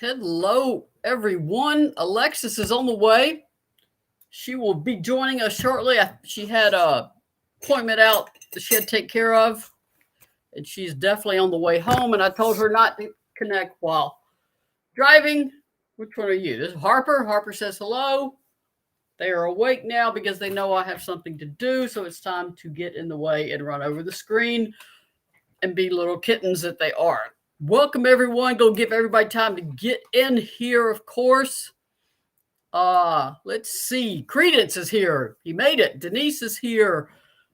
Hello, everyone. Alexis is on the way. She will be joining us shortly. She had a appointment out that she had to take care of, and she's definitely on the way home. And I told her not to connect while driving. Which one are you? This is Harper. Harper says hello. They are awake now because they know I have something to do. So it's time to get in the way and run over the screen and be little kittens that they are. Welcome, everyone. Go give everybody time to get in here, of course. Let's see. Credence is here. He made it. Denise is here.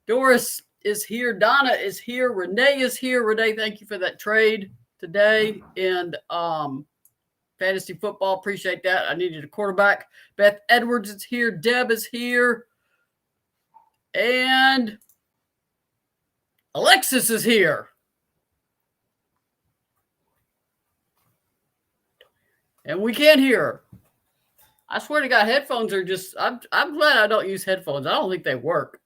Doris is here. Donna is here. Renee is here. Renee, thank you for that trade today. And fantasy football, appreciate that. I needed a quarterback. Beth Edwards is here. Deb is here. And Alexis is here. And we can't hear her. I swear to God, headphones are just, I'm glad I don't use headphones. I don't think they work.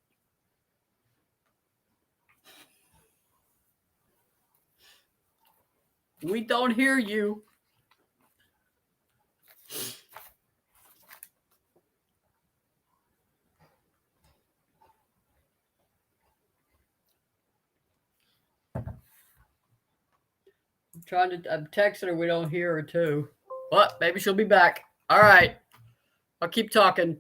We don't hear you. I'm texting her. We don't hear her too. But maybe she'll be back. All right. I'll keep talking.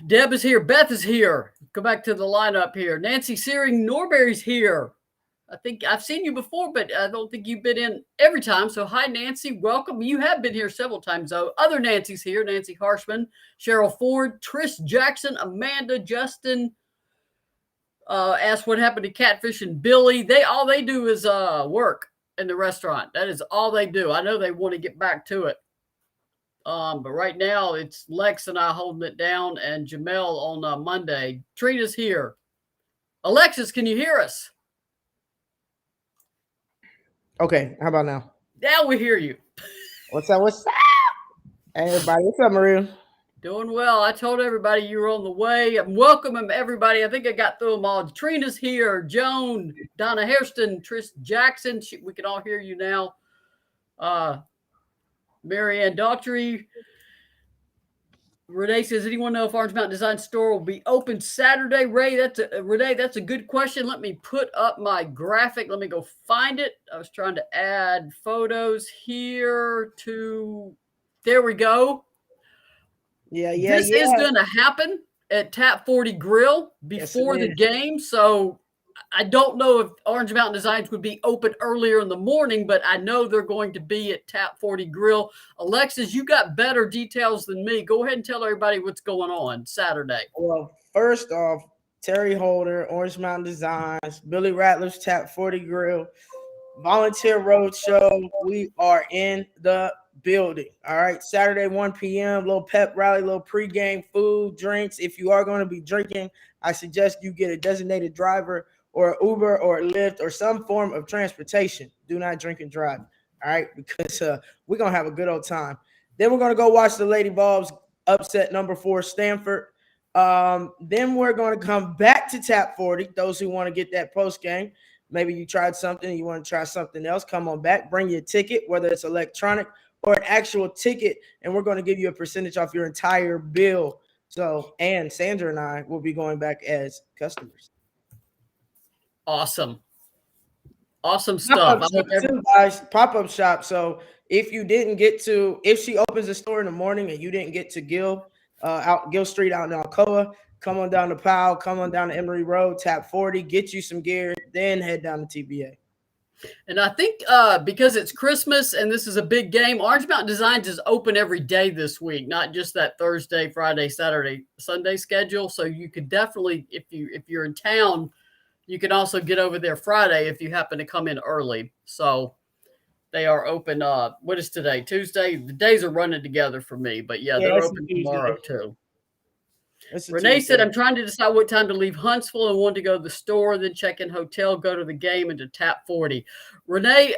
Deb is here. Beth is here. Go back to the lineup here. Nancy Searing Norberry's here. I think I've seen you before, but I don't think you've been in every time. So hi, Nancy. Welcome. You have been here several times, though. Other Nancy's here. Nancy Harshman, Cheryl Ford, Trish Jackson, Amanda, Justin. Asked what happened to Catfish and Billy. All they do is work in the restaurant. That is all they do. I know they want to get back to it. But right now it's Lex and I holding it down, and Jamel on Monday. Trina's here. Alexis, can you hear us? Okay, how about now? Now we hear you. What's up? What's up? Hey, everybody. What's up, Maria? Doing well. I told everybody you were on the way. I'm welcoming everybody. I think I got through them all. Trina's here. Joan, Donna Hairston, Trish Jackson. We can all hear you now. Marianne Daughtry. Renee says, anyone know if Orange Mountain Design Store will be open Saturday? Renee, that's a good question. Let me put up my graphic. Let me go find it. I was trying to add photos here to, there we go. This is going to happen at Tap 40 Grill before the game. So I don't know if Orange Mountain Designs would be open earlier in the morning, but I know they're going to be at Tap 40 Grill. Alexis, you got better details than me. Go ahead and tell everybody what's going on Saturday. Well, first off, Terry Holder, Orange Mountain Designs, Billy Ratliff's Tap 40 Grill, Volunteer Roadshow. We are in the building. All right. Saturday, 1 p.m., little pep rally, little pregame food, drinks. If you are going to be drinking, I suggest you get a designated driver or Uber or Lyft or some form of transportation. Do not drink and drive. All right. Because we're going to have a good old time. Then we're going to go watch the Lady Vols upset number 4 Stanford. Then we're going to come back to Tap 40. Those who want to get that post game. Maybe you tried something, you want to try something else, come on back, bring your ticket, whether it's electronic or an actual ticket, and we're going to give you a percentage off your entire bill. So, and Sandra and I will be going back as customers. Awesome stuff. Pop-up shop. So if you didn't get to, if she opens a store in the morning and you didn't get to Gill Street out in Alcoa, come on down to Powell, come on down to Emory Road, Tap 40, get you some gear, then head down to TBA. And I think because it's Christmas and this is a big game, Orange Mountain Designs is open every day this week, not just that Thursday, Friday, Saturday, Sunday schedule. So you could definitely, if you're in town, you can also get over there Friday if you happen to come in early. So they are open. What is today? Tuesday. The days are running together for me, but they're open tomorrow too. Renee said, I'm trying to decide what time to leave Huntsville and want to go to the store, then check in hotel, go to the game, and to Tap 40. Renee,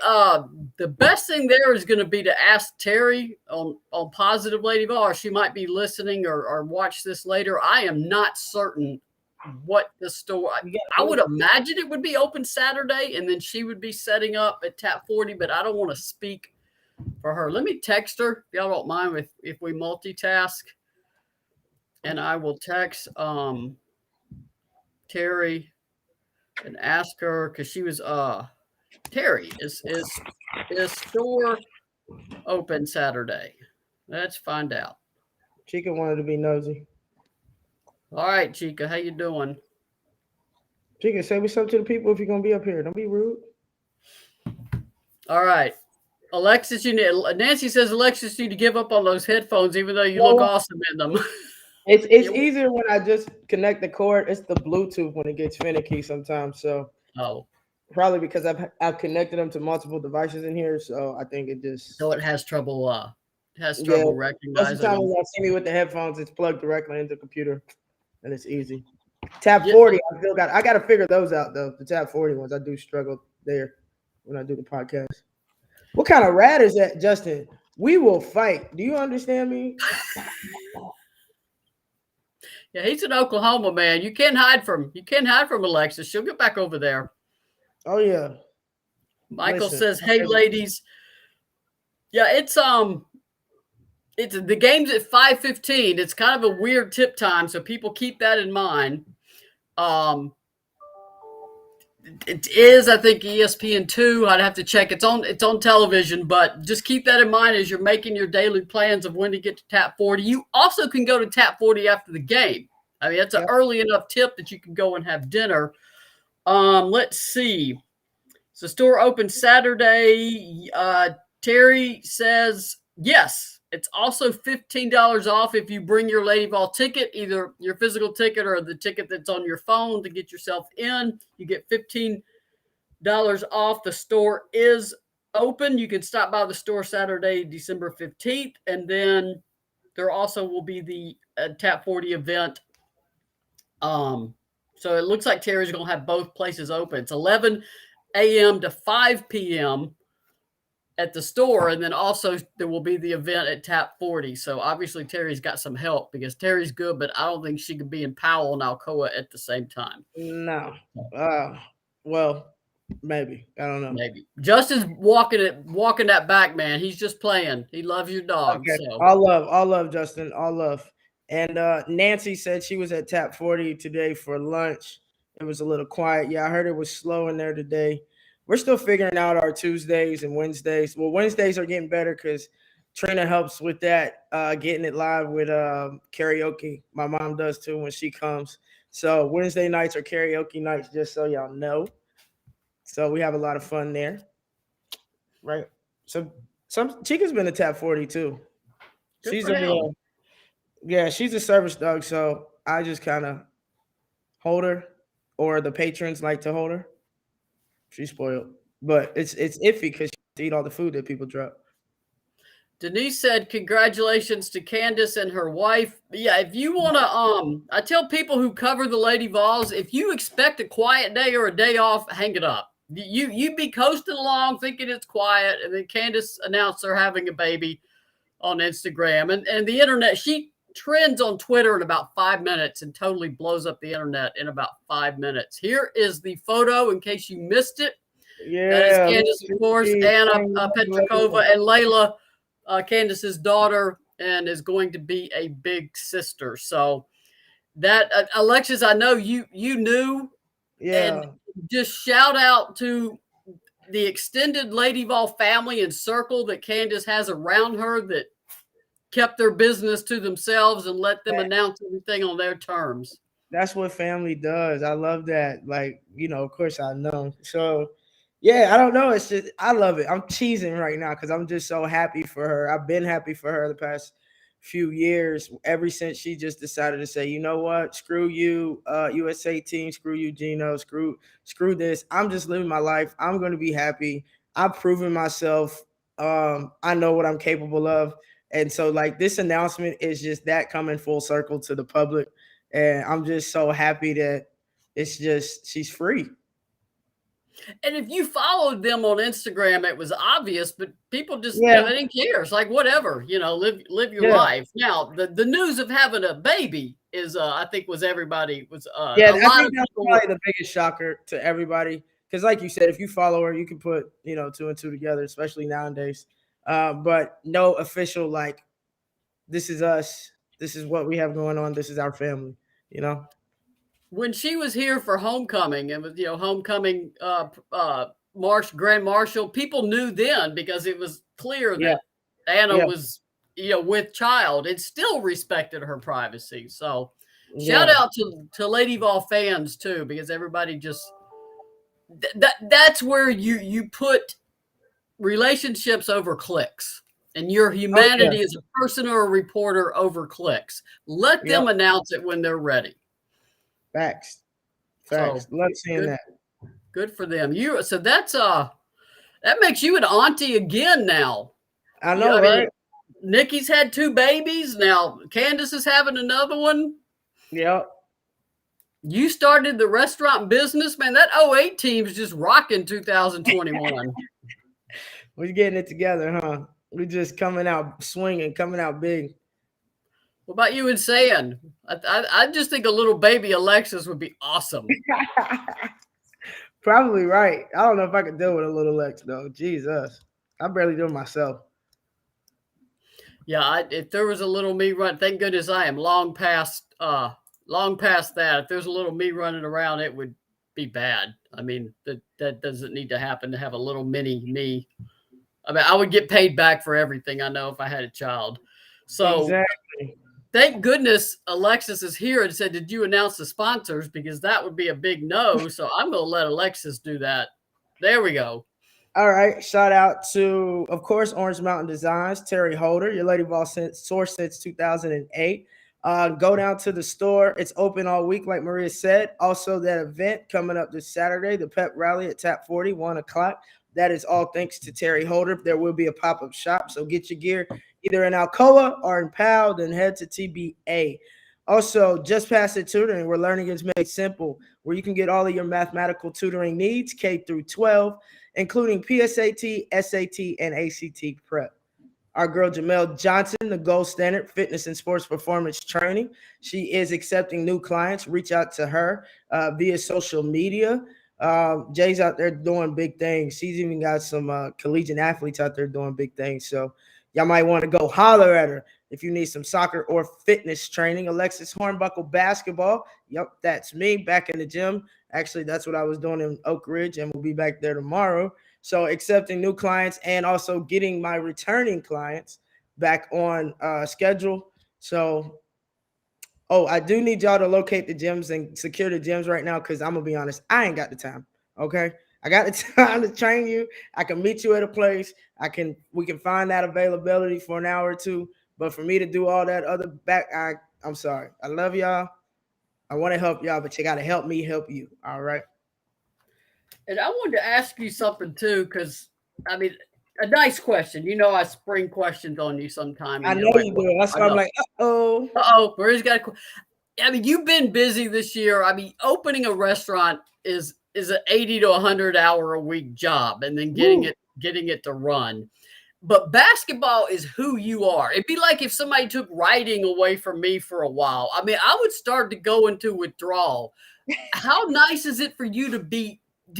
the best thing there is going to be to ask Terry on Positive Lady Vol. She might be listening or watch this later. I am not certain what the store. I would imagine it would be open Saturday, and then she would be setting up at Tap 40, but I don't want to speak for her. Let me text her if y'all don't mind if we multitask. And I will text Terry and ask her because she was Terry is store open Saturday? Let's find out. Chica wanted to be nosy. All right, Chica, how you doing? Chica, say what's up to the people if you're gonna be up here. Don't be rude. All right. Alexis, Nancy says Alexis, you need to give up on those headphones, even though you look awesome in them. It's easier when I just connect the cord. It's the Bluetooth when it gets finicky sometimes. So probably because I've connected them to multiple devices in here. So I think it just it has trouble recognizing. Most of the time when you see me with the headphones, it's plugged directly into the computer, and it's easy. Tab 40, I got to figure those out though. The tab 40 ones, I do struggle there when I do the podcast. What kind of rat is that, Justin? We will fight. Do you understand me? Yeah, he's in Oklahoma, man. You can't hide from Alexis. She'll get back over there. Oh yeah. Michael says, "Hey, ladies." Yeah, it's the game's at 5:15. It's kind of a weird tip time, so people keep that in mind. It is, I think, ESPN2. I'd have to check. It's on television, but just keep that in mind as you're making your daily plans of when to get to Tap 40. You also can go to Tap 40 after the game. I mean, that's an early enough tip that you can go and have dinner. Let's see. So store open Saturday. Terry says, yes, it's also $15 off if you bring your Lady Vol ticket, either your physical ticket or the ticket that's on your phone to get yourself in. You get $15 off. The store is open. You can stop by the store Saturday, December 15th. And then there also will be the Tap 40 event. So it looks like Terry's going to have both places open. It's 11 a.m. to 5 p.m. at the store, and then also there will be the event at Tap 40. So obviously Terry's got some help because Terry's good, but I don't think she could be in Powell and Alcoa at the same time. No. Well, maybe. I don't know. Maybe. Justin's walking that back, man. He's just playing. He loves your dog. Okay. So. All love, Justin. All love. And Nancy said she was at Tap 40 today for lunch. It was a little quiet. Yeah, I heard it was slow in there today. We're still figuring out our Tuesdays and Wednesdays. Well, Wednesdays are getting better because Trina helps with that, getting it live with karaoke. My mom does too when she comes. So Wednesday nights are karaoke nights, just so y'all know. So we have a lot of fun there. Right. So Chica's been to Tap 40 too. She's a service dog, so I just kind of hold her, or the patrons like to hold her. She's spoiled, but it's iffy because she eat all the food that people drop. Denise said, "Congratulations to Candace and her wife." Yeah, if you want to, I tell people who cover the Lady Vols, if you expect a quiet day or a day off, hang it up. You'd be coasting along thinking it's quiet, and then Candace announced they're having a baby on Instagram, and the internet. She trends on Twitter in about 5 minutes and totally blows up the internet in about 5 minutes. Here is the photo in case you missed it. Yeah, that is Candace, of course, Anna Petrikova, and Layla, Candace's daughter, and is going to be a big sister. So that Alexis, I know you knew. Yeah. And just shout out to the extended Lady Vol family and circle that Candace has around her that kept their business to themselves and let them announce everything on their terms. That's what family does. I love that. Like, of course I know. So, yeah, I don't know. It's just, I love it. I'm cheesing right now because I'm just so happy for her. I've been happy for her the past few years, ever since she just decided to say, you know what, screw you, USA team, screw you, Gino, screw this. I'm just living my life. I'm going to be happy. I've proven myself. I know what I'm capable of. And so, like, this announcement is just that coming full circle to the public. And I'm just so happy that it's just, she's free. And if you followed them on Instagram, it was obvious, but people just, they didn't care. It's like, whatever, live your life. Now, the news of having a baby is, I think everybody was, I think that's probably the biggest shocker to everybody. Because like you said, if you follow her, you can put, 2 and 2 together, especially nowadays. but no official like this is us, this is what we have going on, this is our family, you know. When she was here for homecoming, and was homecoming Grand Marshal, people knew then because it was clear Yeah, that Anna yeah, was with child and still respected her privacy. So shout yeah. out to Lady Vol fans too, because everybody just that's where you put relationships over clicks, and your Oh yeah, humanity as a person or a reporter over clicks. Let yep. them announce it when they're ready. Facts, facts. So Love seeing good, that. good for them. So that makes you an auntie again now. I know, I mean, right? Nikki's had 2 babies now. Candace is having another one. Yep. You started the restaurant business, man. That '08 team's just rocking 2021. We're getting it together, huh? We just coming out swinging, coming out big. What about you and San? I just think a little baby Alexis would be awesome. Probably right. I don't know if I could deal with a little Lex though. Jesus, I barely do it myself. Yeah, if there was a little me run, thank goodness I am long past that. If there's a little me running around, it would be bad. I mean, that doesn't need to happen to have a little mini me. I mean, I would get paid back for everything I know if I had a child. So Exactly. thank goodness Alexis is here and said, "Did you announce the sponsors?" Because that would be a big no. So I'm going to let Alexis do that. There we go. All right. Shout out to, of course, Orange Mountain Designs, Terry Holder, your Lady Vol source since 2008. Go down to the store. It's open all week, like Maria said. Also, that event coming up this Saturday, the pep rally at Tap 40, 1 o'clock. That is all thanks to Terry Holder. There will be a pop-up shop. So get your gear either in Alcoa or in PAL, then head to TBA. Also, Just Pass It Tutoring, where learning is made simple, where you can get all of your mathematical tutoring needs, K through 12, including PSAT, SAT, and ACT prep. Our girl Jamel Johnson, the gold standard fitness and sports performance training. She is accepting new clients. Reach out to her via social media. Jay's out there doing big things. She's even got some collegiate athletes out there doing big things. So y'all might want to go holler at her if you need some soccer or fitness training. Alexis Hornbuckle basketball. Yep, that's me back in the gym. Actually, that's what I was doing in Oak Ridge, and we'll be back there tomorrow. So accepting new clients and also getting my returning clients back on schedule. So, I do need y'all to locate the gyms and secure the gyms right now because I'm gonna be honest, I ain't got the time. Okay, I got the time to train you. I can meet you at a place. We can find that availability for an hour or two. But for me to do all that other I'm sorry. I love y'all. I want to help y'all, but you got to help me help you. All right. And I wanted to ask you something too, because I mean, a nice question. I spring questions on you sometime, I and you're know like, you "Well, do. That's I why I'm know." like, oh. Maria's got a. I mean, you've been busy this year. I mean, opening a restaurant is an 80 to 100 hour a week job, and then getting it to run. But basketball is who you are. It'd be like if somebody took writing away from me for a while. I mean, I would start to go into withdrawal. How nice is it for you to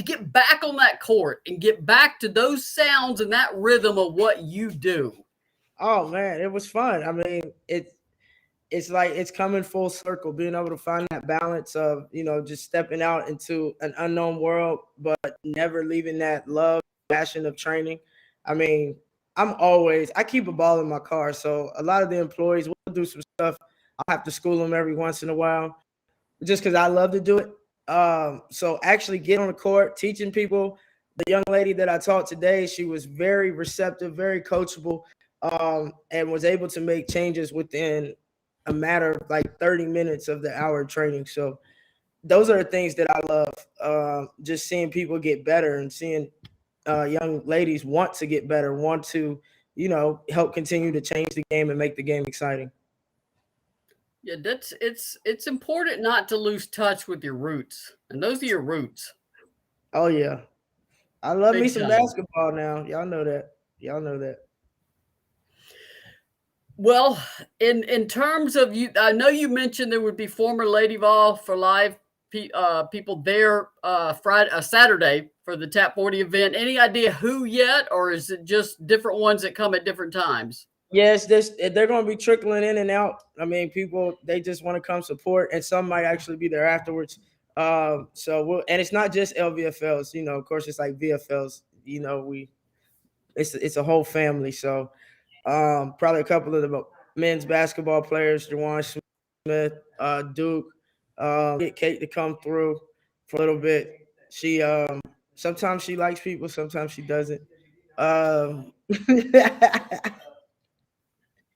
get back on that court and get back to those sounds and that rhythm of what you do? Oh man, it was fun. I mean, it's like it's coming full circle, being able to find that balance of, just stepping out into an unknown world, but never leaving that love, passion of training. I mean, I keep a ball in my car. So a lot of the employees will do some stuff. I'll have to school them every once in a while just because I love to do it. So actually get on the court, teaching people. The young lady that I taught today, she was very receptive, very coachable, and was able to make changes within a matter of like 30 minutes of the hour of training. So those are the things that I love. Just seeing people get better and seeing young ladies want to get better, want to, help continue to change the game and make the game exciting. Yeah, it's important not to lose touch with your roots, and those are your roots, Oh yeah. I love me big some time. basketball now. Y'all know that. Y'all know that. Well, in terms of you, I know you mentioned there would be former Lady Vol for live people there Saturday for the Tap 40 event. Any idea who yet, or is it just different ones that come at different times? Yes, they're going to be trickling in and out. I mean, people, they just want to come support, and some might actually be there afterwards. And it's not just LVFLs, of course, it's like VFLs, it's a whole family. So probably a couple of the men's basketball players, Jawan Smith, Duke, get Kate to come through for a little bit. She sometimes she likes people, sometimes she doesn't.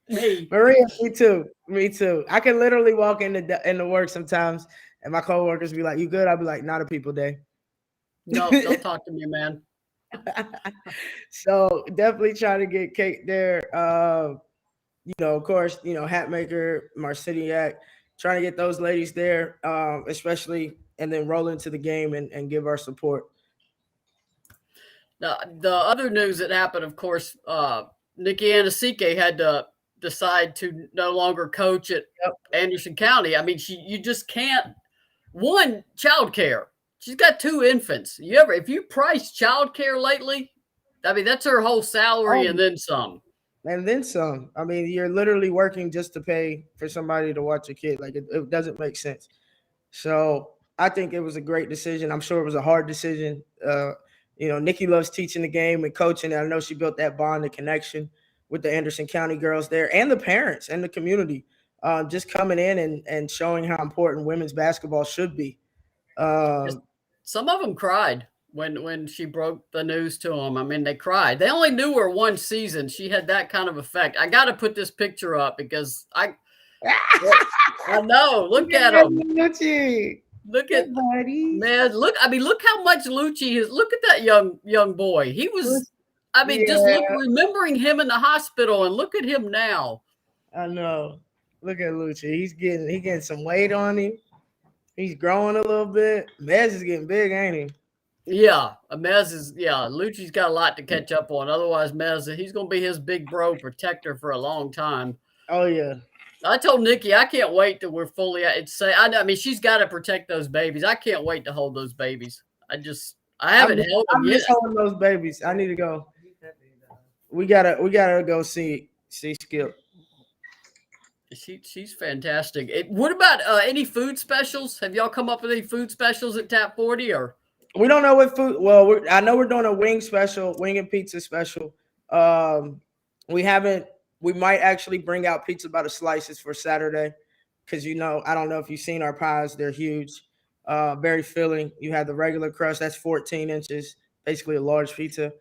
Me. Maria, me too. I can literally walk into work sometimes, and my coworkers be like, "You good?" I'll be like, "Not a people day." No, don't talk to me, man. So definitely try to get Kate there. Of course, Hatmaker, Marciniak, trying to get those ladies there, especially, and then roll into the game and give our support. The other news that happened, of course, Nikki Anasike had to decide to no longer coach at Anderson County. I mean, you just can't. One, childcare. She's got 2 infants. If you price childcare lately, I mean, that's her whole salary and then some. And then some. I mean, you're literally working just to pay for somebody to watch a kid. Like it doesn't make sense. So I think it was a great decision. I'm sure it was a hard decision. Nikki loves teaching the game and coaching. And I know she built that bond and connection with the Anderson County girls there and the parents and the community, just coming in and showing how important women's basketball should be. Some of them cried when she broke the news to them. I mean, they cried. They only knew her one season. She had that kind of effect. I got to put this picture up because I know. Look at him. Look at man. Look. I mean, look how much Lucci is. Look at that young boy. He was. I mean, just remembering him in the hospital, and look at him now. I know. Look at Lucci. He's getting some weight on him. He's growing a little bit. Mez is getting big, ain't he? Yeah, Mez is. Yeah, Lucci's got a lot to catch up on. Otherwise, Mez, he's going to be his big bro protector for a long time. Oh yeah. I told Nikki I can't wait till we're fully. I mean, she's got to protect those babies. I can't wait to hold those babies. I haven't held them yet. I'm just holding those babies. I need to go. We gotta go see Skip. She's fantastic. What about any food specials? Have y'all come up with any food specials at Tap 40 or? We don't know what food. Well, I know we're doing a wing and pizza special. We haven't. We might actually bring out pizza by the slices for Saturday, because I don't know if you've seen our pies. They're huge, very filling. You have the regular crust, that's 14 inches, basically a large pizza.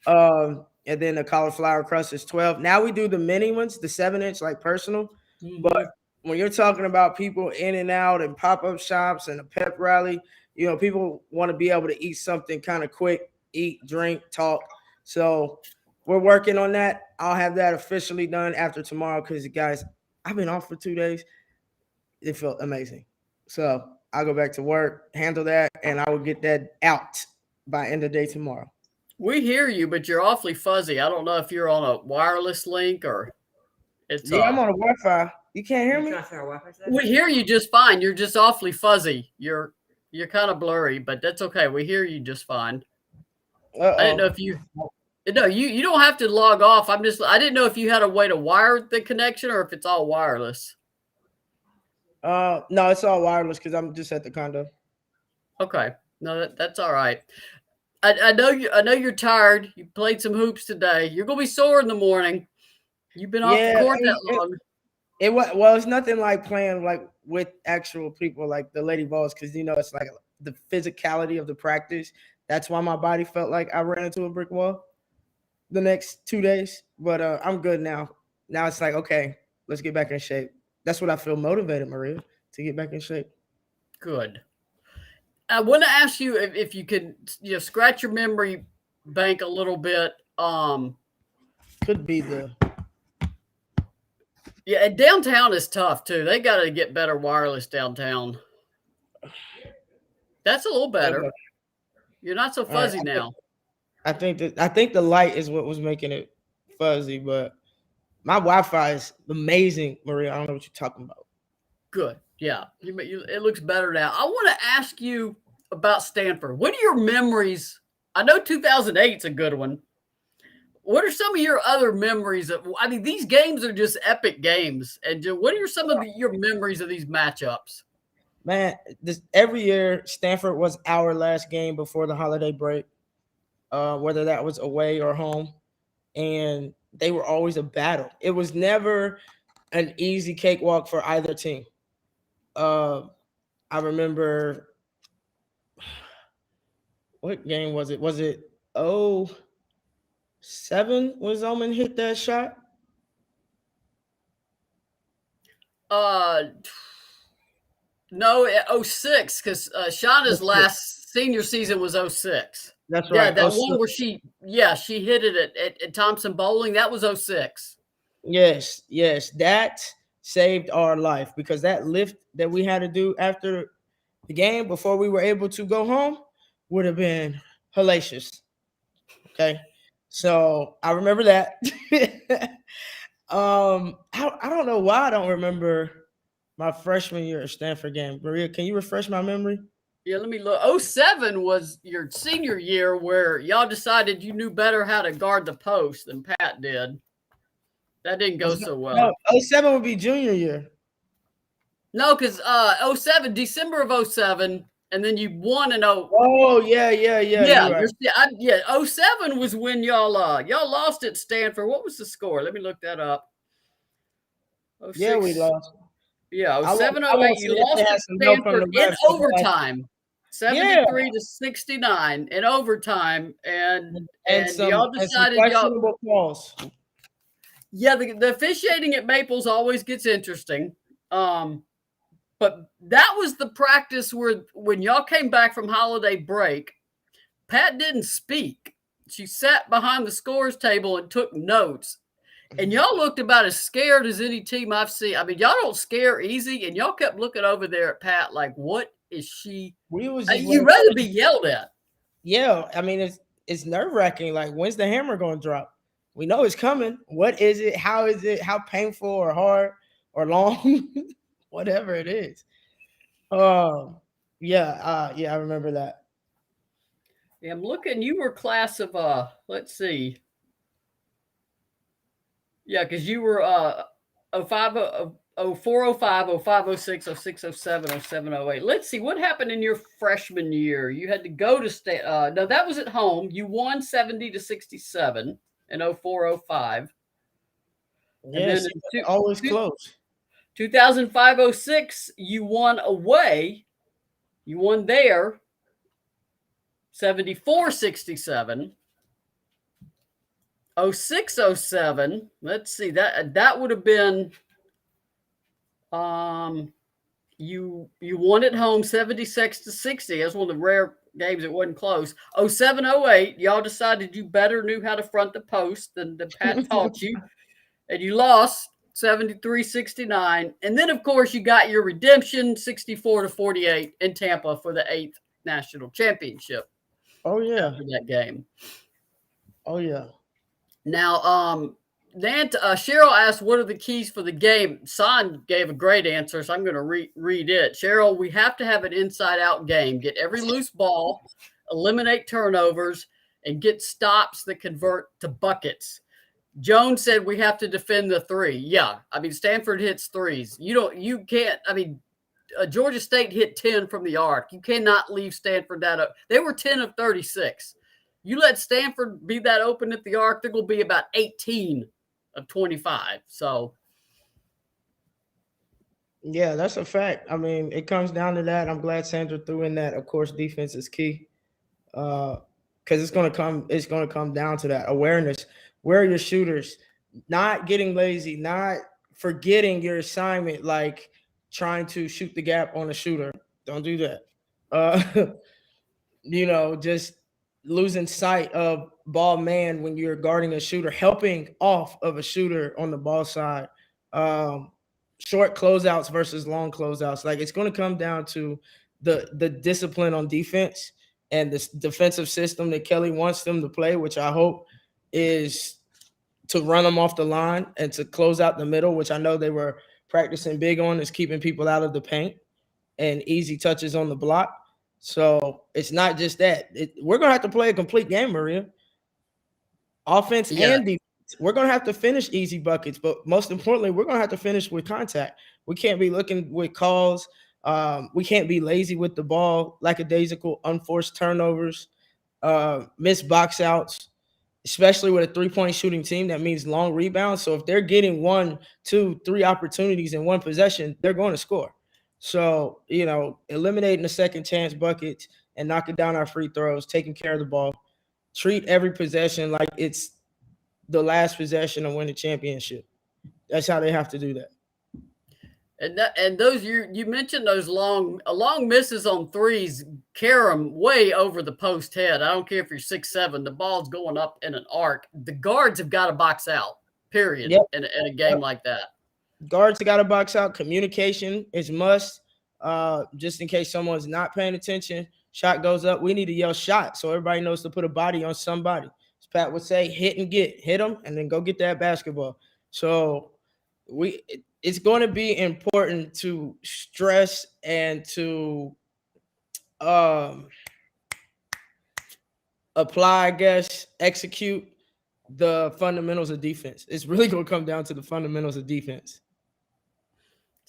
And then the cauliflower crust is 12. Now we do the mini ones, the 7-inch, like personal. Mm-hmm. But when you're talking about people in and out and pop-up shops and a pep rally, people want to be able to eat something kind of quick, eat, drink, talk. So we're working on that. I'll have that officially done after tomorrow because, guys, I've been off for 2 days. It felt amazing. So I'll go back to work, handle that, and I will get that out by end of day tomorrow. We hear you, but you're awfully fuzzy. I don't know if you're on a wireless link or it's. Yeah, I'm on a Wi-Fi. You can't hear me? We hear you just fine. You're just awfully fuzzy. You're kind of blurry, but that's okay. We hear you just fine. I didn't know if you. No, you don't have to log off. I didn't know if you had a way to wire the connection or if it's all wireless. No, it's all wireless because I'm just at the condo. Okay. No, that's all right. I know you're tired. You played some hoops today. You're gonna be sore in the morning. You've been off the court that long. It's nothing like playing like with actual people like the Lady Vols, because it's like the physicality of the practice. That's why my body felt like I ran into a brick wall the next 2 days. But I'm good now. Now it's like, okay, let's get back in shape. That's what I feel motivated, Maria, to get back in shape. Good. I want to ask you if you could, scratch your memory bank a little bit. Could be the. Yeah, and downtown is tough too. They got to get better wireless downtown. That's a little better. You're not so fuzzy now. I think the light is what was making it fuzzy, but my Wi-Fi is amazing, Maria. I don't know what you're talking about. Good. Yeah, it looks better now. I want to ask you about Stanford. What are your memories? I know 2008 is a good one. What are some of your other memories of? I mean, these games are just epic games. And what are some of your memories of these matchups? Man, every year Stanford was our last game before the holiday break, whether that was away or home, and they were always a battle. It was never an easy cakewalk for either team. Uh, I remember, what game was it? Was it 07 when Zoman hit that shot? Uh, no, 06, because Shauna's last senior season was 06. That's Yeah, right. that one where she hit it at Thompson Bowling. That was 06. Yes, that saved our life, because that lift that we had to do after the game before we were able to go home would have been hellacious. Okay, so I remember that. I don't know why I don't remember my freshman year at Stanford game. Maria, can you refresh my memory? Yeah, let me look. 07 was your senior year where y'all decided you knew better how to guard the post than Pat did. That didn't go so well. No, 07 would be junior year. No, because 07, December of 07, and then you won in Oh, yeah. Yeah, right. 07 was when y'all lost at Stanford. What was the score? Let me look that up. 06, yeah, we lost. Yeah, 07, 08, you lost at Stanford in overtime. 73 to 69 in overtime, and y'all decided questionable calls. Yeah, the officiating at Maples always gets interesting. But that was the practice where when y'all came back from holiday break, Pat didn't speak. She sat behind the scores table and took notes. And y'all looked about as scared as any team I've seen. I mean, y'all don't scare easy, and y'all kept looking over there at Pat like, what is she? You'd rather be yelled at. Yeah, I mean, it's nerve-wracking. Like, when's the hammer going to drop? We know it's coming. What is it? How is it? How painful or hard or long? Whatever it is. I remember that. Yeah, I'm looking. You were class of let's see. Yeah, because you were 05, 04, 05, 05, 06, 06, 07, 07, 08. Let's see what happened in your freshman year. You had to go to state. No, that was at home. You won 70 to 67 in 04, 05. Yes, and then always close. 2005, 06, you won away. You won there 74, 67. 06, 07. Let's see, that would have been you won at home 76 to 60. That's one of the rare games that wasn't close. 07, 08, y'all decided you better knew how to front the post than Pat taught you, and you lost 73-69. And then of course you got your redemption 64 to 48 in Tampa for the 8th national championship. Oh yeah, after that game. Oh yeah. Now, Cheryl asked, what are the keys for the game? Son gave a great answer, so I'm going to read it. Cheryl, we have to have an inside-out game. Get every loose ball, eliminate turnovers, and get stops that convert to buckets. Joan said we have to defend the three. Yeah, I mean, Stanford hits threes. You can't, I mean, Georgia State hit 10 from the arc. You cannot leave Stanford that up. They were 10 of 36. You let Stanford be that open at the arc, they're going to be about 18 of 25. So, yeah, that's a fact. I mean, it comes down to that. I'm glad Sandra threw in that. Of course, defense is key, because it's going to come down to that awareness. Where are your shooters? Not getting lazy, not forgetting your assignment, like trying to shoot the gap on a shooter. Don't do that. Just losing sight of ball man when you're guarding a shooter, helping off of a shooter on the ball side. Short closeouts versus long closeouts. Like, it's going to come down to the discipline on defense and this defensive system that Kelly wants them to play, which I hope is to run them off the line and to close out the middle, which I know they were practicing big on is keeping people out of the paint and easy touches on the block. So it's not just that. We're going to have to play a complete game, Maria. Offense and defense. We're going to have to finish easy buckets, but most importantly, we're going to have to finish with contact. We can't be looking with calls. We can't be lazy with the ball, lackadaisical, unforced turnovers, missed box outs, especially with a three-point shooting team. That means long rebounds. So if they're getting 1, 2, 3 opportunities in one possession, they're going to score. So, eliminating the second chance buckets and knocking down our free throws, taking care of the ball, treat every possession like it's the last possession to win the championship. That's how they have to do that. And those you mentioned those long misses on threes carry them way over the post head. I don't care if you're 6'7", the ball's going up in an arc. The guards have got to box out. Period. Yep. In a game like that. Guards got to box out. Communication is must. Just in case someone's not paying attention, shot goes up. We need to yell shot so everybody knows to put a body on somebody. As Pat would say, hit them, and then go get that basketball. So it's going to be important to stress and to apply, I guess, execute the fundamentals of defense. It's really going to come down to the fundamentals of defense.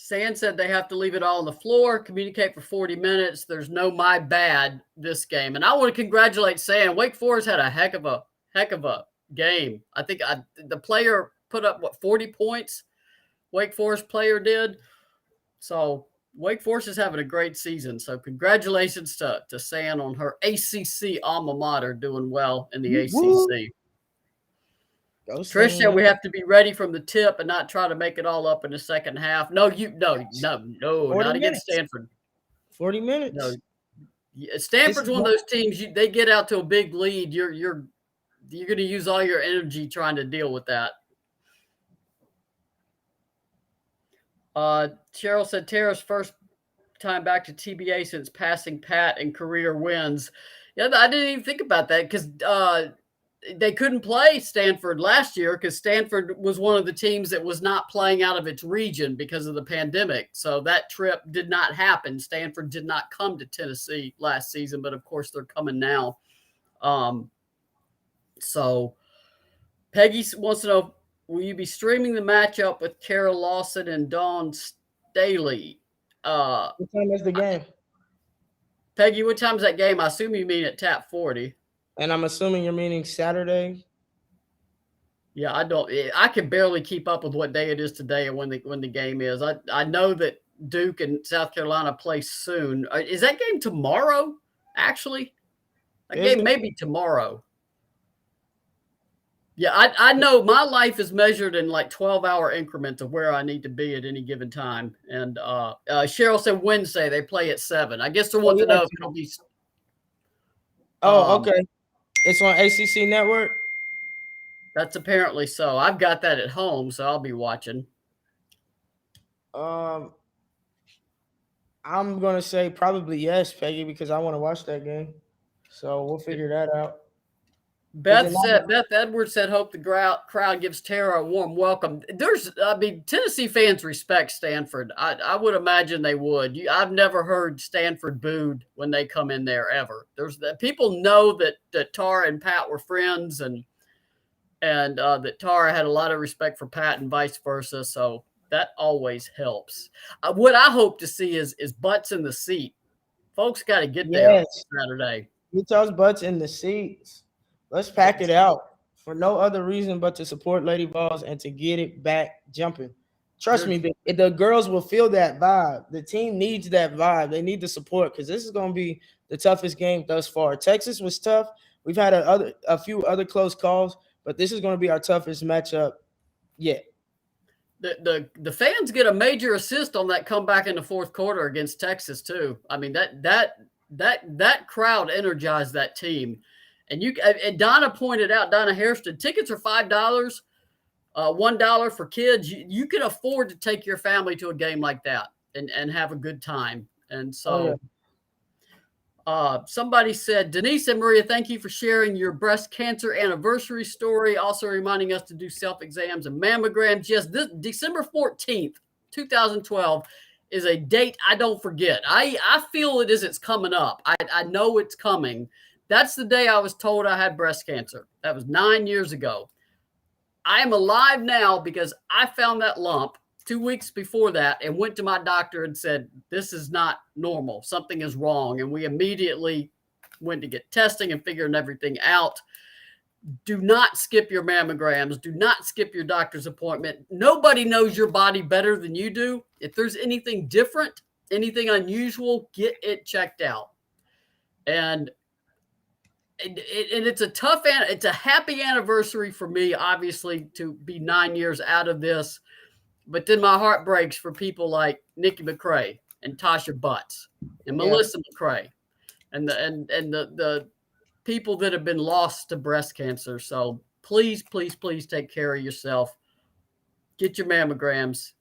Sand said they have to leave it all on the floor, communicate for 40 minutes. There's no my bad this game. And I want to congratulate Sand. Wake Forest had a heck of a game. I think the player put up, 40 points? Wake Forest player did. So Wake Forest is having a great season. So congratulations to Sand on her ACC alma mater doing well in the ACC. Trish said we have to be ready from the tip and not try to make it all up in the second half. No, not against Stanford. 40 minutes. No. Stanford's one of those teams. They get out to a big lead. You're going to use all your energy trying to deal with that. Cheryl said Tara's first time back to TBA since passing Pat in career wins. Yeah, I didn't even think about that because they couldn't play Stanford last year because Stanford was one of the teams that was not playing out of its region because of the pandemic. So that trip did not happen. Stanford did not come to Tennessee last season, but of course they're coming now. So Peggy wants to know, will you be streaming the matchup with Kara Lawson and Dawn Staley? What time is the game? Peggy, what time is that game? I assume you mean at Tap 40. And I'm assuming you're meaning Saturday. Yeah, I can barely keep up with what day it is today and when the game is. I know that Duke and South Carolina play soon. Is that game tomorrow? Actually, that game may be tomorrow. Yeah, I know my life is measured in like 12-hour increments of where I need to be at any given time. And Cheryl said Wednesday they play at 7. I guess they want to know if it'll be. Okay. It's on ACC Network? That's apparently so. I've got that at home, so I'll be watching. I'm going to say probably yes, Peggy, because I want to watch that game. So we'll figure that out. Beth Edwards said, hope the crowd gives Tara a warm welcome. Tennessee fans respect Stanford. I would imagine they would. I've never heard Stanford booed when they come in there ever. People know that Tara and Pat were friends and that Tara had a lot of respect for Pat and vice versa. So that always helps. What I hope to see is butts in the seat. Folks got to get there Saturday. Get those butts in the seats. Let's pack it out for no other reason but to support Lady Vols and to get it back jumping. Trust me, the girls will feel that vibe. The team needs that vibe. They need the support because this is going to be the toughest game thus far. Texas was tough. We've had a few other close calls, but this is going to be our toughest matchup yet. The fans get a major assist on that comeback in the fourth quarter against Texas too. I mean that crowd energized that team. And Donna pointed out, Donna Hairston, tickets are $5, $1 for kids. You can afford to take your family to a game like that and have a good time. And so somebody said, Denise and Maria, thank you for sharing your breast cancer anniversary story. Also reminding us to do self-exams and mammograms. Yes, this December 14th 2012 is a date I don't forget. I feel it as it's coming up. I know it's coming. That's the day I was told I had breast cancer. That was 9 years ago. I am alive now because I found that lump 2 weeks before that and went to my doctor and said, this is not normal. Something is wrong. And we immediately went to get testing and figuring everything out. Do not skip your mammograms. Do not skip your doctor's appointment. Nobody knows your body better than you do. If there's anything different, anything unusual, get it checked out. And it's it's a happy anniversary for me, obviously, to be 9 years out of this. But then my heart breaks for people like Nikki McCrae and Tasha Butts and Melissa McCrae and the people that have been lost to breast cancer. So please, please, please take care of yourself. Get your mammograms.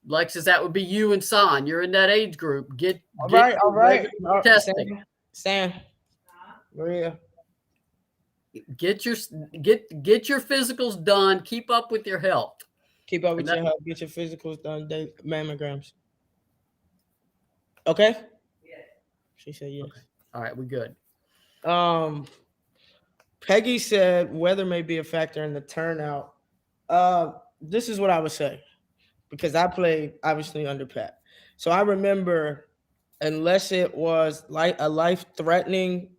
Alexis, that would be you and Son. You're in that age group. Get all right. Testing. Sam. Maria. Get your physicals done. Keep up with your health. Keep up with your health. Get your physicals done. Mammograms. Okay. Yeah. She said yes. Okay. All right, we good. Peggy said weather may be a factor in the turnout. This is what I would say, because I played obviously under Pat. So I remember, unless it was like a life-threatening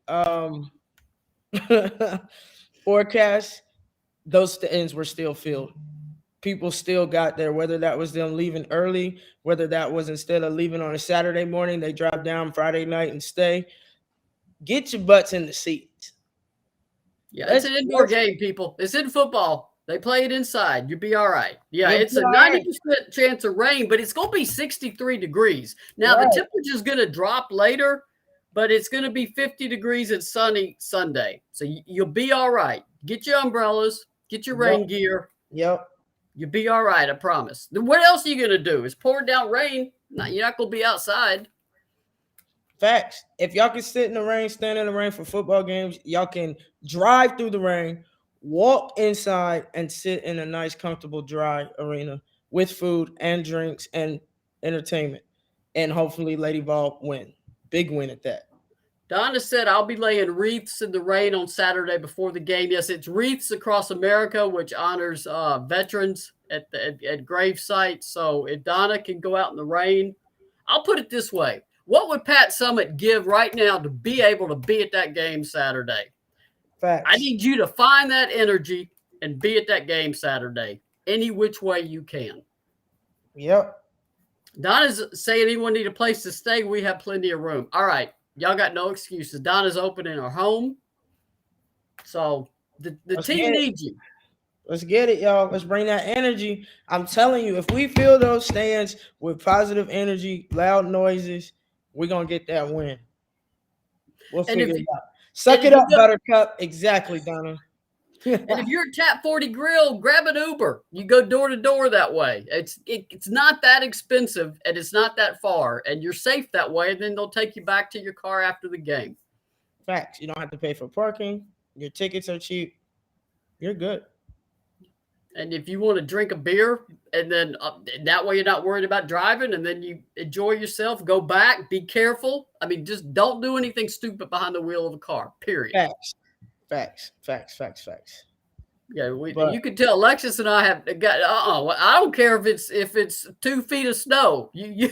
forecast, those stands were still filled. People still got there, whether that was them leaving early, whether that was instead of leaving on a Saturday morning, they drive down Friday night and stay. Get your butts in the seats. Yeah, it's an indoor game, people. It's in football. They play it inside. You'll be all right. Yeah, it's a 90% chance of rain, but it's going to be 63 degrees. Now, the temperature is going to drop later, but it's going to be 50 degrees and sunny Sunday. So you'll be all right. Get your umbrellas. Get your rain gear. Yep. You'll be all right, I promise. What else are you going to do? It's pouring down rain. No, you're not going to be outside. Facts. If y'all can sit in the rain, stand in the rain for football games, y'all can drive through the rain, walk inside, and sit in a nice, comfortable, dry arena with food and drinks and entertainment. And hopefully Lady Vol win. Big win at that. Donna said, I'll be laying wreaths in the rain on Saturday before the game. Yes, it's Wreaths Across America, which honors veterans at grave sites. So if Donna can go out in the rain, I'll put it this way. What would Pat Summitt give right now to be able to be at that game Saturday? Facts. I need you to find that energy and be at that game Saturday, any which way you can. Yep. Donna's saying anyone need a place to stay. We have plenty of room. All right. Y'all got no excuses. Donna's opening her home. So the team needs you. Let's get it, y'all. Let's bring that energy. I'm telling you, if we fill those stands with positive energy, loud noises, we're going to get that win. We'll figure it out. Suck it up, Buttercup. Exactly, Donna. And if you're at Tap 40 Grill, grab an Uber. You go door to door that way. It's not that expensive, and it's not that far, and you're safe that way, and then they'll take you back to your car after the game. Facts. You don't have to pay for parking. Your tickets are cheap. You're good. And if you want to drink a beer, and then that way you're not worried about driving, and then you enjoy yourself, go back, be careful. I mean, just don't do anything stupid behind the wheel of a car, period. Facts. Yeah, you could tell Alexis and I have got. I don't care if it's 2 feet of snow. I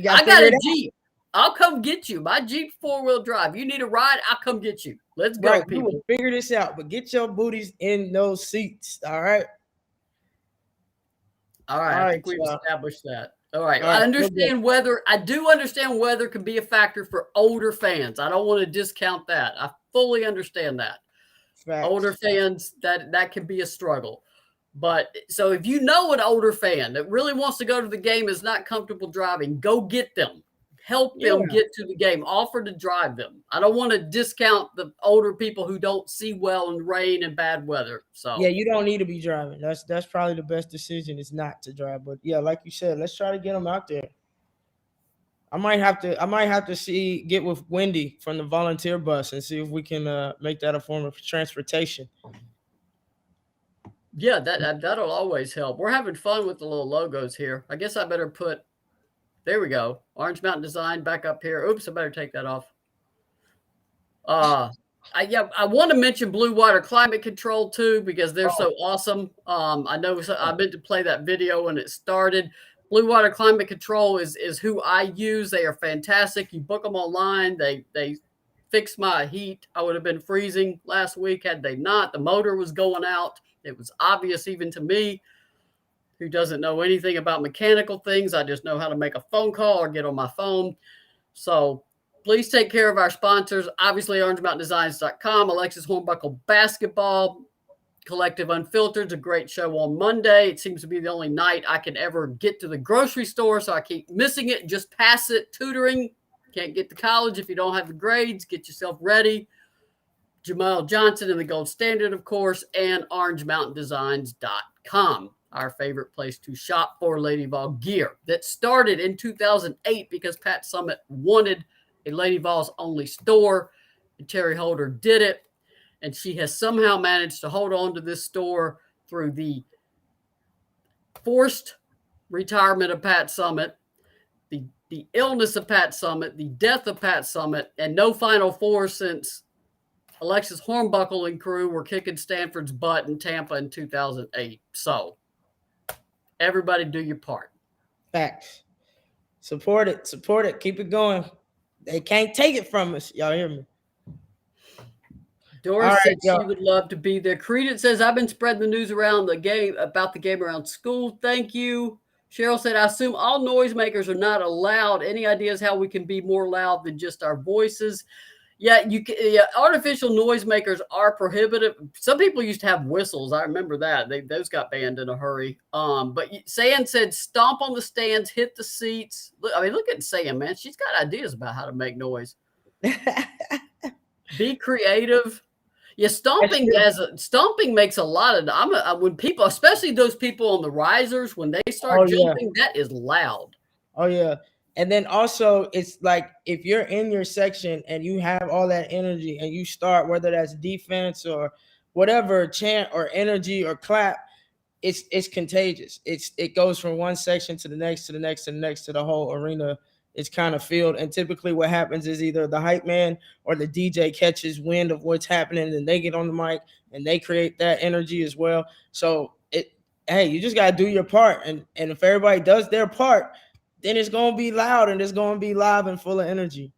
got a Jeep. I'll come get you. My Jeep 4-wheel drive. You need a ride? I'll come get you. Let's go, people. We will figure this out, but get your booties in those seats. All right. I think we've established that. All right. I understand weather. I do understand weather can be a factor for older fans. I don't want to discount that. I fully understand that. Facts. Older fans, that can be a struggle. But so if you know an older fan that really wants to go to the game, is not comfortable driving, go get them. Help them get to the game. Offer to drive them. I don't want to discount the older people who don't see well in rain and bad weather. So yeah, you don't need to be driving. That's probably the best decision is not to drive. But yeah, like you said, let's try to get them out there. I might have to get with Wendy from the volunteer bus and see if we can make that a form of transportation. Yeah, that'll always help. We're having fun with the little logos here. I guess I better put. There we go. Orange Mountain Design back up here. Oops, I better take that off. I want to mention Blue Water Climate Control too because they're so awesome. I know I meant to play that video when it started. Blue Water Climate Control is who I use. They are fantastic. You book them online. They fix my heat. I would have been freezing last week had they not. The motor was going out. It was obvious even to me, who doesn't know anything about mechanical things. I just know how to make a phone call or get on my phone. So please take care of our sponsors. Obviously, OrangeMountainDesigns.com, Alexis Hornbuckle Basketball, Collective Unfiltered is a great show on Monday. It seems to be the only night I can ever get to the grocery store, so I keep missing it. Just pass it. Tutoring. Can't get to college if you don't have the grades. Get yourself ready. Jamal Johnson and the Gold Standard, of course, and OrangeMountainDesigns.com, our favorite place to shop for Lady Vol gear. That started in 2008 because Pat Summitt wanted a Lady Vols only store, and Terry Holder did it. And she has somehow managed to hold on to this store through the forced retirement of Pat Summitt, the illness of Pat Summitt, the death of Pat Summitt, and no Final Four since Alexis Hornbuckle and crew were kicking Stanford's butt in Tampa in 2008. So everybody do your part. Facts. Support it. Support it. Keep it going. They can't take it from us. Y'all hear me? Doris said she would love to be there. Credence says, I've been spreading the news around the game about the game around school. Thank you. Cheryl said, I assume all noisemakers are not allowed. Any ideas how we can be more loud than just our voices? Yeah, artificial noisemakers are prohibited. Some people used to have whistles. I remember that. Those got banned in a hurry. But Sam said, stomp on the stands, hit the seats. Look at Sam, man. She's got ideas about how to make noise. Be creative. Yeah, stomping makes a lot of. When people, especially those people on the risers, when they start jumping, that is loud. Oh yeah. And then also it's like if you're in your section and you have all that energy and you start, whether that's defense or whatever, chant or energy or clap, it's contagious. It goes from one section to the next, to the next, to the next, to the whole arena. It's kind of filled. And typically what happens is either the hype man or the DJ catches wind of what's happening and they get on the mic and they create that energy as well. So hey, you just got to do your part. And if everybody does their part, then it's going to be loud and it's going to be live and full of energy.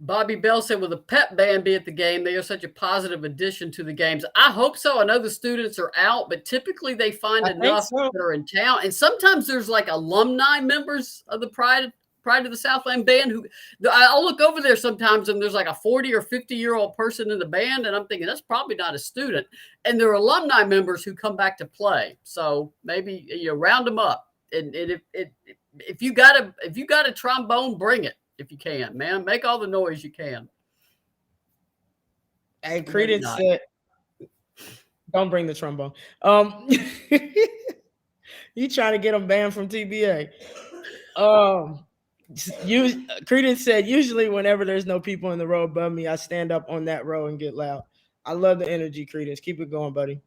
Bobby Bell said, will the pep band be at the game? They are such a positive addition to the games. I hope so. I know the students are out, but typically they find enough that are in town. And sometimes there's like alumni members of the Pride of the Southland band who I'll look over there sometimes and there's like a 40 or 50-year-old person in the band. And I'm thinking that's probably not a student. And there are alumni members who come back to play. So maybe round them up. And if you got a trombone, bring it if you can, man. Make all the noise you can. Hey, Credence said, don't bring the trombone. You trying to get them banned from TBA. Credence said, usually whenever there's no people in the row above me, I stand up on that row and get loud. I love the energy, Credence. Keep it going, buddy.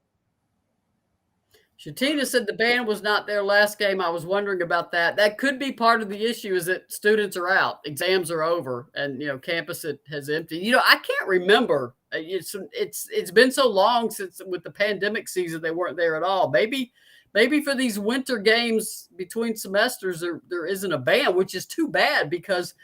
Shatina said the band was not there last game. I was wondering about that. That could be part of the issue is that students are out. Exams are over and, campus has emptied. I can't remember. It's been so long since with the pandemic season, they weren't there at all. Maybe for these winter games between semesters, there isn't a band, which is too bad because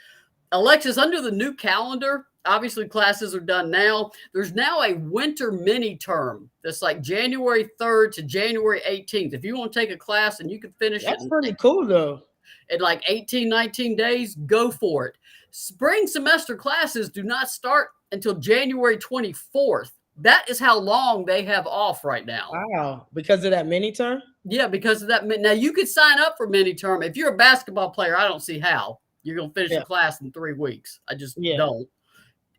Alexis, under the new calendar, obviously classes are done now. There's now a winter mini term that's like January 3rd to January 18th. If you want to take a class and you can finish that's pretty cool though. In like 18, 19 days, go for it. Spring semester classes do not start until January 24th. That is how long they have off right now. Wow. Because of that mini term? Yeah, because of that. Now you could sign up for mini term. If you're a basketball player, I don't see how you're going to finish the class in 3 weeks. I just don't.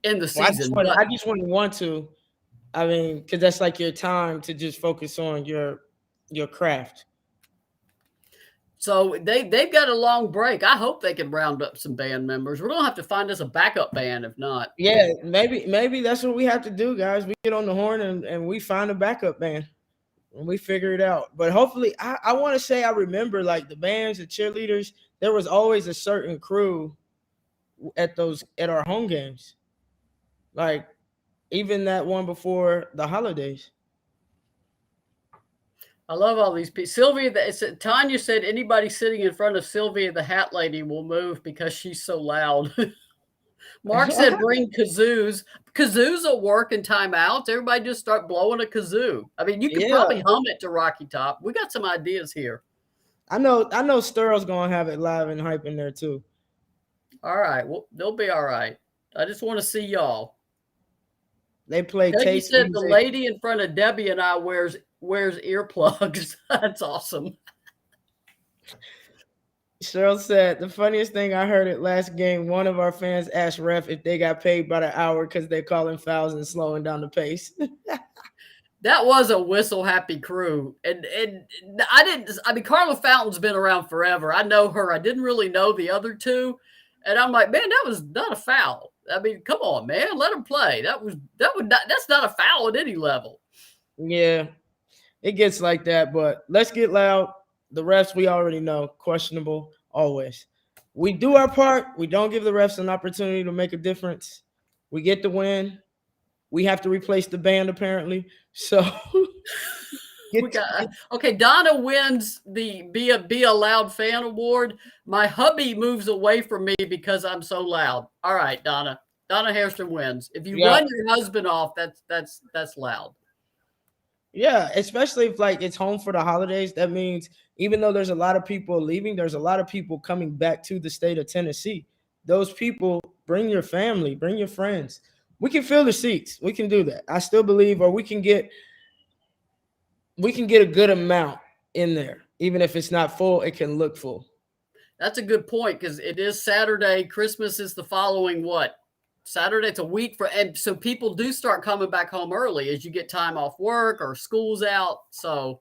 In the season. Well, I just wouldn't want to. I mean, because that's like your time to just focus on your craft. So they've got a long break. I hope they can round up some band members. We're gonna have to find us a backup band if not. Yeah, maybe that's what we have to do, guys. We get on the horn and we find a backup band. when we figure it out. But hopefully, I want to say I remember like the bands, the cheerleaders. There was always a certain crew at our home games. Like even that one before the holidays. I love all these people. Sylvia, Tanya said anybody sitting in front of Sylvia, the hat lady, will move because she's so loud. Mark said bring kazoos. Kazoos will work in timeouts. Everybody just start blowing a kazoo. I mean, you could probably hum it to Rocky Top. We got some ideas here. I know Sterl's gonna have it live and hype in there too. All right. Well, they'll be all right. I just want to see y'all. They play Peggy taste said music. the lady in front of Debbie and I wears earplugs. That's awesome. Cheryl said the funniest thing I heard at last game, one of our fans asked ref if they got paid by the hour because they're calling fouls and slowing down the pace. That was a whistle happy crew. And I mean, Carla Fountain's been around forever. I know her. I didn't really know the other two. And I'm like, man, that was not a foul. I mean, come on, man, let them play. That's not a foul at any level. Yeah, it gets like that, but let's get loud. The refs, we already know, questionable always. We do our part. We don't give the refs an opportunity to make a difference. We get the win. We have to replace the band apparently. So okay. Donna wins the be a loud fan award. My hubby moves away from me because I'm so loud. All right, Donna. Donna Hairston wins. If you run your husband off, that's loud. Yeah, especially if like it's home for the holidays. That means even though there's a lot of people leaving, there's a lot of people coming back to the state of Tennessee. Those people, bring your family, bring your friends. We can fill the seats. We can do that. I still believe, or we can get a good amount in there. Even if it's not full, it can look full. That's a good point because it is Saturday. Christmas is the following Saturday. It's a week and so people do start coming back home early as you get time off work or school's out. So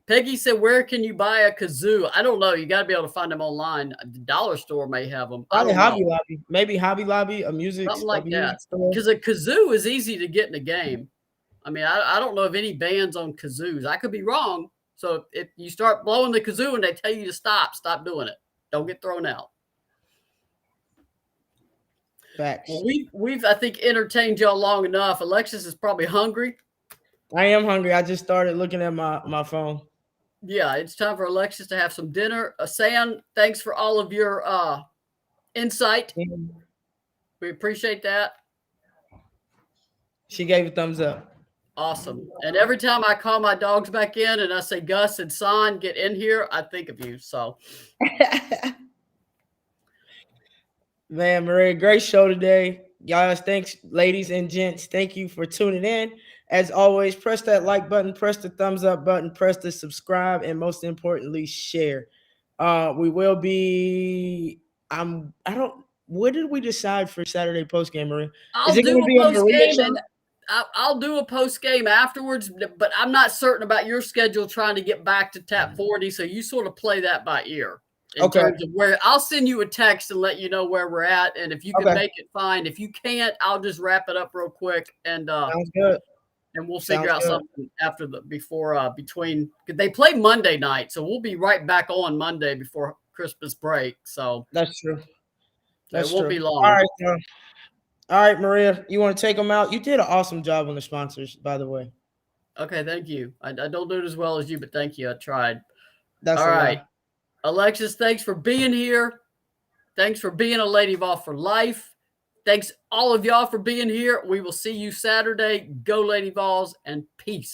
Peggy said, where can you buy a kazoo? I don't know. You got to be able to find them online. The dollar store may have them. Probably Hobby Lobby. Maybe Hobby Lobby, a music something like that. Because a kazoo is easy to get in a game. I mean, I don't know of any bans on kazoos. I could be wrong. So if you start blowing the kazoo and they tell you to stop doing it. Don't get thrown out. Facts. Well, we've I think entertained y'all long enough. Alexis is probably hungry. I am hungry. I just started looking at my phone. Yeah, it's time for Alexis to have some dinner. San, thanks for all of your insight. We appreciate that. She gave a thumbs up. Awesome. And every time I call my dogs back in and I say, Gus and San, get in here, I think of you. So, man, Maria, great show today. Guys, thanks, ladies and gents. Thank you for tuning in. As always, press that like button, press the thumbs up button, press the subscribe, and most importantly, share. We will be. What did we decide for Saturday post game, Maria? Is it going to be a post game, and I'll do a post game afterwards. But I'm not certain about your schedule trying to get back to Tap 40, so you sort of play that by ear. In terms of where I'll send you a text and let you know where we're at, and if you can make it, fine. If you can't, I'll just wrap it up real quick and sounds good. And we'll figure out something after between they play Monday night, so we'll be right back on Monday before Christmas break. So that's true. It won't be long. All right, Maria, you want to take them out? You did an awesome job on the sponsors, by the way. Okay, thank you. I don't do it as well as you, but thank you. I tried. That's all right. Alexis, thanks for being here. Thanks for being a Lady Vol for life. Thanks all of y'all for being here. We will see you Saturday. Go Lady Vols and peace.